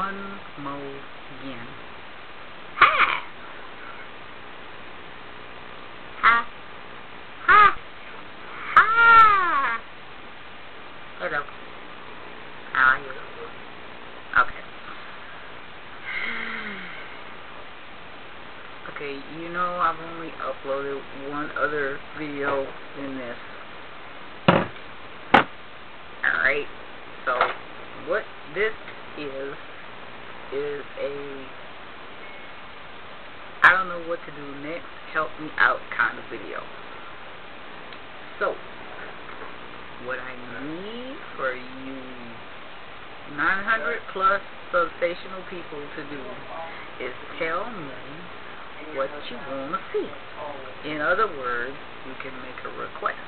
one more again. Ha! Ha! Ha! Ha! Hello. How are you? Okay. Okay, you know I've only uploaded one other video in this. Alright, so what this is a I don't know what to do next, help me out kind of video. So, what I need for you 900 plus substational people to do is tell me what you want to see. In other words, you can make a request.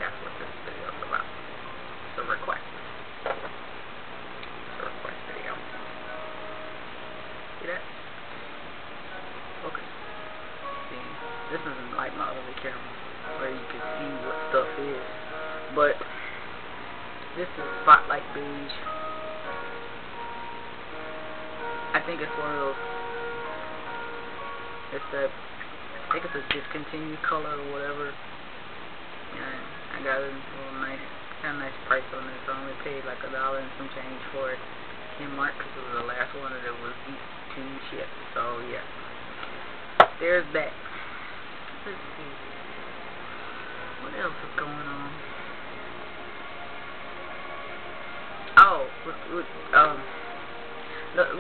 That's what this video is about. It's a request. It's a request video. See that? Okay. See, this isn't like my other camera where you can see what stuff is. But this is Spotlight Beige. I think it's one of those, I think it's a discontinued color or whatever. And I got a little nice price on this. I only paid like $1 and some change for it in March because it was the last one that was beat to shit. So yeah, there's that. Let's see, what else is going on? Oh,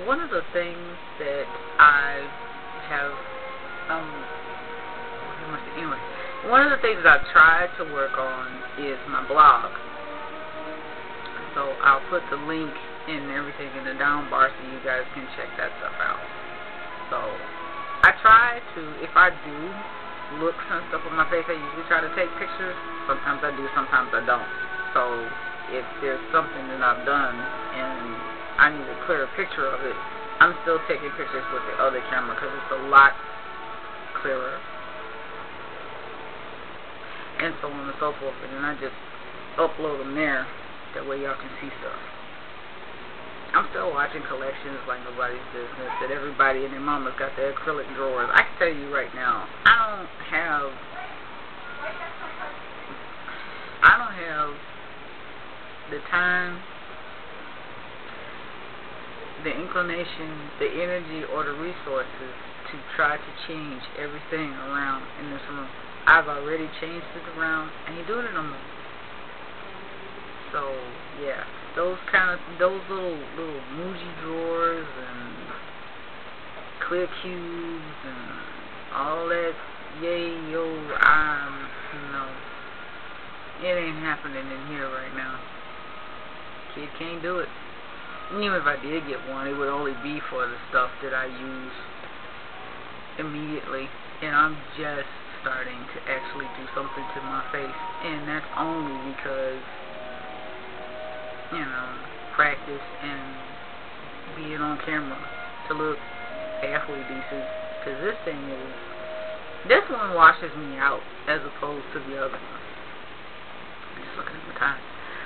one of the things that I have, anyway, one of the things that I've tried to work on is my blog. So I'll put the link and everything in the down bar so you guys can check that stuff out. So I try to, if I do looks and stuff on my face, I usually try to take pictures. Sometimes I do, sometimes I don't. So if there's something that I've done and I need a clearer picture of it, I'm still taking pictures with the other camera because it's a lot clearer. And so on and so forth. And then I just upload them there. That way y'all can see stuff. I'm still watching collections like nobody's business. That everybody and their mama's got their acrylic drawers. I can tell you right now, I don't have the time, the inclination, the energy, or the resources to try to change everything around in this room. I've already changed it around. I ain't doing it no more. So yeah, those little Muji drawers and clear cubes and all that, yay yo, no, it ain't happening in here right now. Kid can't do it. Even if I did get one, it would only be for the stuff that I use immediately, and I'm just starting to actually do something to my face, and that's only because, you know, practice and being on camera to look halfway decent, because this one washes me out as opposed to the other one. I'm just looking at the time.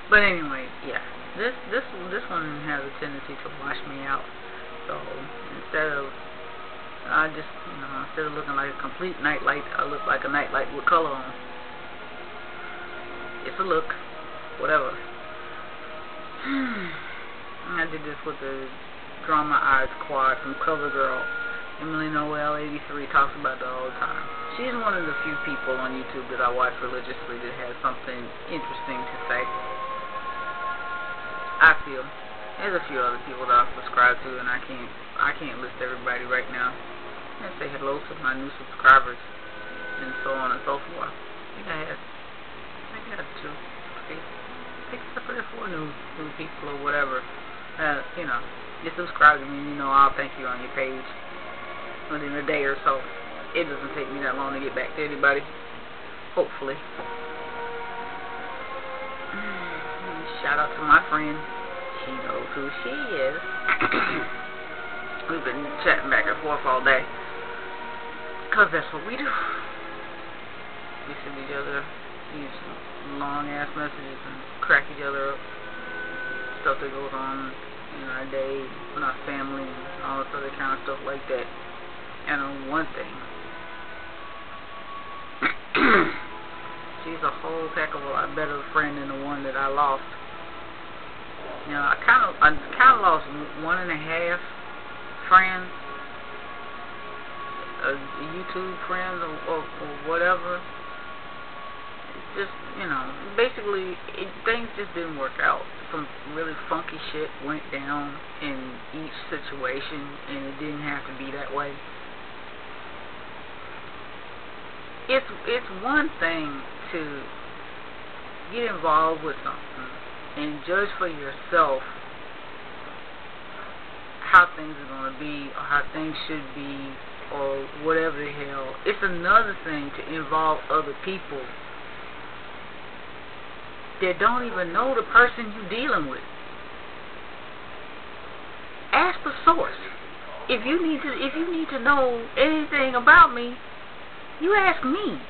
But anyway, yeah, this one has a tendency to wash me out. So instead of instead of looking like a complete nightlight, I look like a nightlight with color on. It's a look, whatever. I did this with the Draw My Eyes quad from CoverGirl. Emily Noel 83 talks about that all the time. She's one of the few people on YouTube that I watch religiously that has something interesting to say. I feel there's a few other people that I subscribe to, and I can't list everybody right now. I say hello to my new subscribers and so on and so forth. I think I had 2, 3, I think 3 or 4 new people or whatever. You know, you subscribe to me, and you know I'll thank you on your page within a day or so. It doesn't take me that long to get back to anybody, hopefully. Shout out to my friend. She knows who she is. We've been chatting back and forth all day, because that's what we do. We send each other these long ass messages and crack each other up. stuff that goes on in our day, in our family, and all this other kind of stuff like that. And one thing, she's a whole heck of a lot better friend than the one that I lost. You know, I kind of lost 1.5 friends, YouTube friends or whatever. It's just, you know, basically things just didn't work out. Some really funky shit went down in each situation, and it didn't have to be that way. It's one thing to get involved with something and judge for yourself how things are going to be or how things should be or whatever the hell. It's another thing to involve other people that don't even know the person you're dealing with. Ask the source. If you need to know anything about me, you ask me.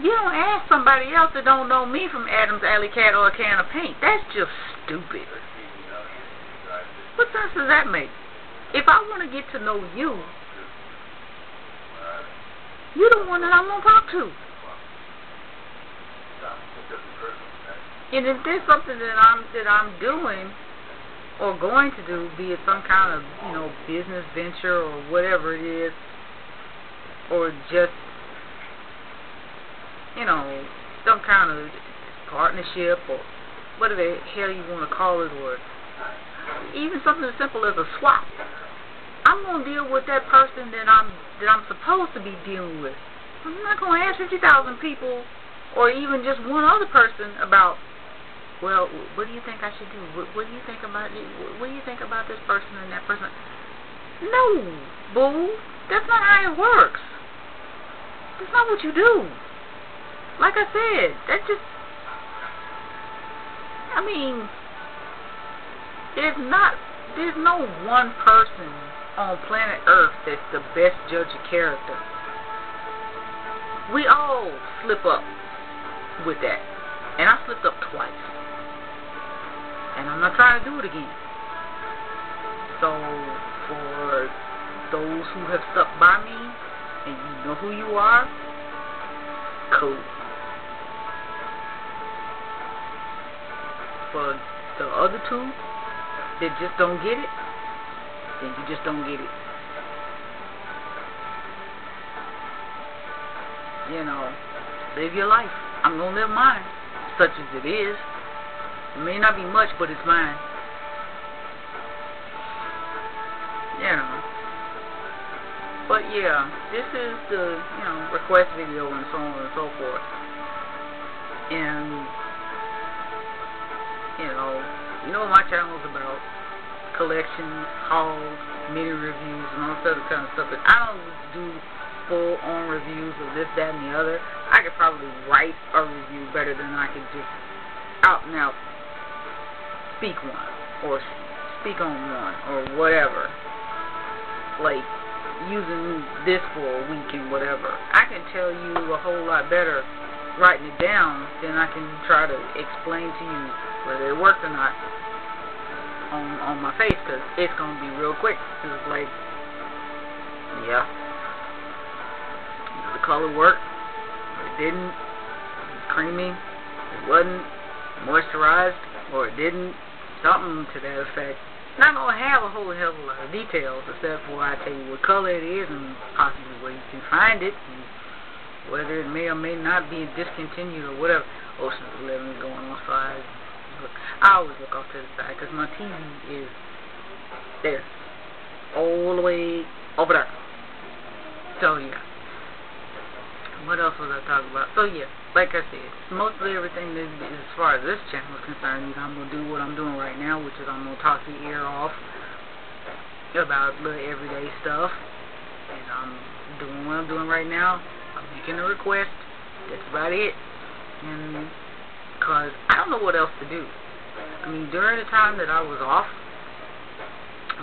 You don't ask somebody else that don't know me from Adam's Alley Cat or a can of paint. That's just stupid. What sense does that make? If I want to get to know you, you're the one that I'm going to talk to. And if there's something that I'm doing or going to do, be it some kind of, you know, business venture or whatever it is, or just, you know, some kind of partnership or whatever the hell you want to call it, or even something as simple as a swap, I'm going to deal with that person that I'm supposed to be dealing with. I'm not going to ask 50,000 people or even just one other person about, well, what do you think I should do? What do you think about it? What do you think about this person and that person? No, boo. That's not how it works. That's not what you do. Like I said, I mean, there's no one person on planet Earth that's the best judge of character. We all slip up with that. And I slipped up twice. And I'm not trying to do it again. So, for those who have stuck by me, and you know who you are, cool. For the other two that just don't get it, then you just don't get it. You know, live your life. I'm going to live mine, such as it is. It may not be much, but it's mine. You know. But yeah, this is the, you know, request video and so on and so forth. And, you know what my channel is about. Collections, hauls, mini reviews, and all that kind of stuff. But I don't do full-on reviews of this, that, and the other. I could probably write a review better than I could just out and out speak one, or speak on one, or whatever. Like, using this for a week and whatever. I can tell you a whole lot better writing it down than I can try to explain to you whether it worked or not on my face, because it's going to be real quick. It's like, yeah, the color worked, or it didn't, it was creamy, it wasn't moisturized, or it didn't, something to that effect. Not going to have a whole hell of a lot of details, except for I tell you what color it is and possibly where you can find it, and whether it may or may not be discontinued or whatever. Ocean's 11 is going on, so I always look off to the side because my TV is there, all the way over there. So yeah, what else was I talking about? So yeah, like I said, mostly everything that is, as far as this channel is concerned, I'm going to do what I'm doing right now, which is I'm going to talk your ear off about little everyday stuff. And I'm doing what I'm doing right now. I'm making a request. That's about it. And because I don't know what else to do. I mean, during the time that I was off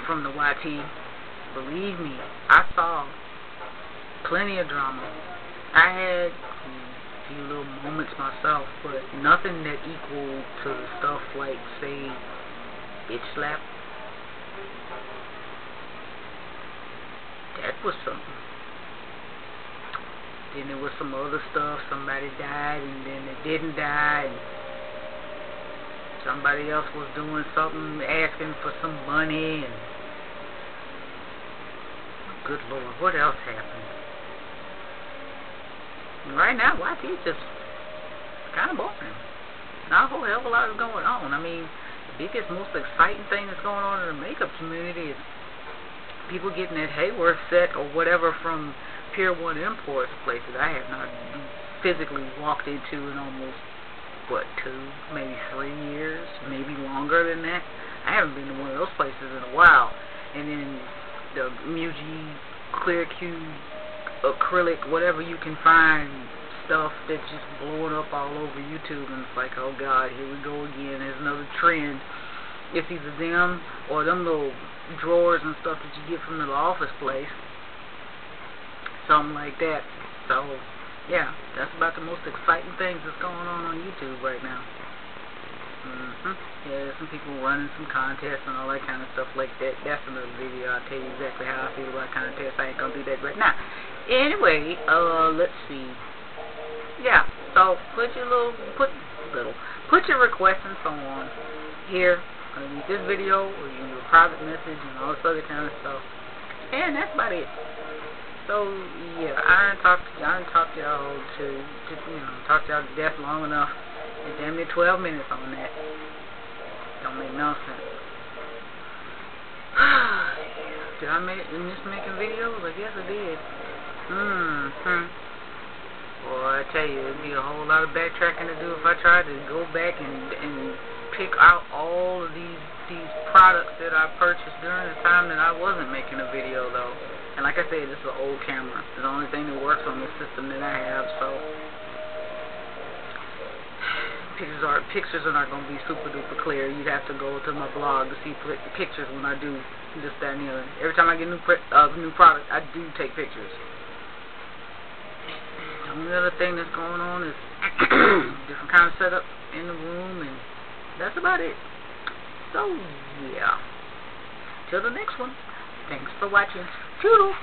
from the YT, believe me, I saw plenty of drama. I had a few little moments myself, but nothing that equal to the stuff like, say, Itch slap. That was something. Then there was some other stuff. Somebody died and then they didn't die. And somebody else was doing something, asking for some money. And good Lord, what else happened? And right now, YT is just kind of boring. Not a whole hell of a lot is going on. I mean, the biggest, most exciting thing that's going on in the makeup community is people getting that Hayworth set or whatever from Pier 1 Imports, places I have not physically walked into in almost, 2, maybe 3 years, maybe longer than that. I haven't been to one of those places in a while. And then the Muji Clear Cube acrylic, whatever you can find, stuff that's just blowing up all over YouTube, and it's like, oh God, here we go again. There's another trend. It's either them or them little drawers and stuff that you get from the office place, something like that. So yeah, that's about the most exciting things that's going on YouTube right now. Yeah, there's some people running some contests and all that kind of stuff like that. That's another video. I'll tell you exactly how I feel about contests. I ain't gonna do that right now. Anyway, let's see. Yeah, so put your requests and so on here underneath this video, or you do a private message and all this other kind of stuff. And that's about it. So yeah, I done talked to y'all talked to y'all to death long enough. And damn near 12 minutes on that. Don't make no sense. Did I miss making videos? I guess I did. Boy, I tell you, it'd be a whole lot of backtracking to do if I tried to go back and pick out all of these products that I purchased during the time that I wasn't making a video, though. And like I said, this is an old camera. It's the only thing that works on the system that I have, so pictures are not going to be super duper clear. You'd have to go to my blog to see pictures when I do this, that, and the other. Every time I get new product, I do take pictures. The only other thing that's going on is different kind of setup in the room, and that's about it. So yeah, till the next one. Thanks for watching. Toodles.